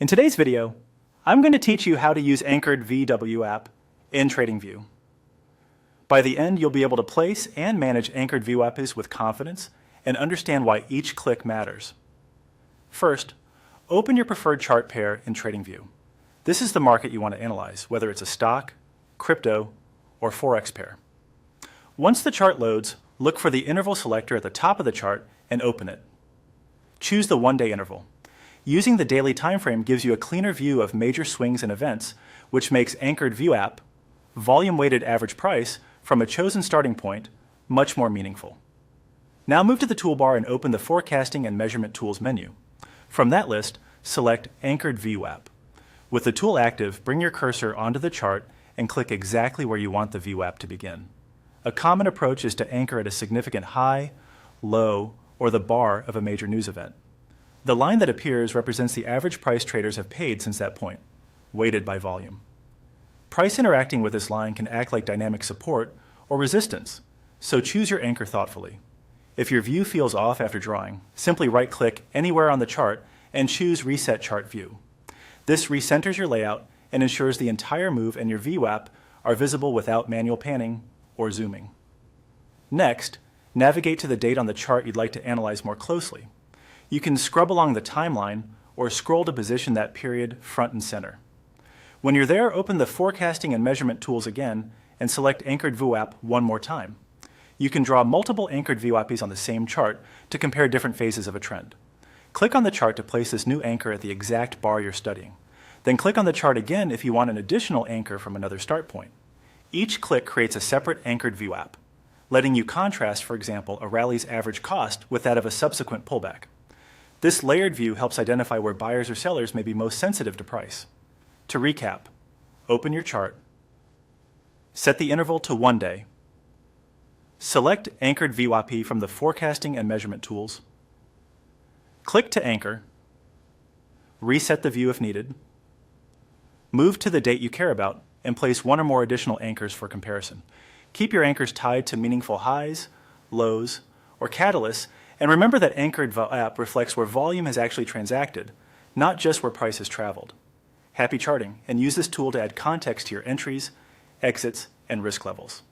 In today's video, I'm going to teach you how to use Anchored VWAP in TradingView. By the end, you'll be able to place and manage Anchored VWAPs with confidence and understand why each click matters. First, open your preferred chart pair in TradingView. This is the market you want to analyze, whether it's a stock, crypto, or Forex pair. Once the chart loads, look for the interval selector at the top of the chart and open it. Choose the one-day interval. Using the daily time frame gives you a cleaner view of major swings and events, which makes Anchored VWAP, volume-weighted average price, from a chosen starting point, much more meaningful. Now move to the toolbar and open the Forecasting and Measurement Tools menu. From that list, select Anchored VWAP. With the tool active, bring your cursor onto the chart and click exactly where you want the VWAP to begin. A common approach is to anchor at a significant high, low, or the bar of a major news event. The line that appears represents the average price traders have paid since that point, weighted by volume. Price interacting with this line can act like dynamic support or resistance, so choose your anchor thoughtfully. If your view feels off after drawing, simply right-click anywhere on the chart and choose Reset Chart View. This recenters your layout and ensures the entire move and your VWAP are visible without manual panning or zooming. Next, navigate to the date on the chart you'd like to analyze more closely. You can scrub along the timeline or scroll to position that period front and center. When you're there, open the Forecasting and Measurement Tools again and select Anchored VWAP one more time. You can draw multiple Anchored VWAPs on the same chart to compare different phases of a trend. Click on the chart to place this new anchor at the exact bar you're studying. Then click on the chart again if you want an additional anchor from another start point. Each click creates a separate Anchored VWAP, letting you contrast, for example, a rally's average cost with that of a subsequent pullback. This layered view helps identify where buyers or sellers may be most sensitive to price. To recap, open your chart, set the interval to 1 day, select Anchored VWAP from the Forecasting and Measurement Tools, click to anchor, reset the view if needed, move to the date you care about, and place one or more additional anchors for comparison. Keep your anchors tied to meaningful highs, lows, or catalysts, and remember that Anchored VWAP reflects where volume has actually transacted, not just where price has traveled. Happy charting, and use this tool to add context to your entries, exits, and risk levels.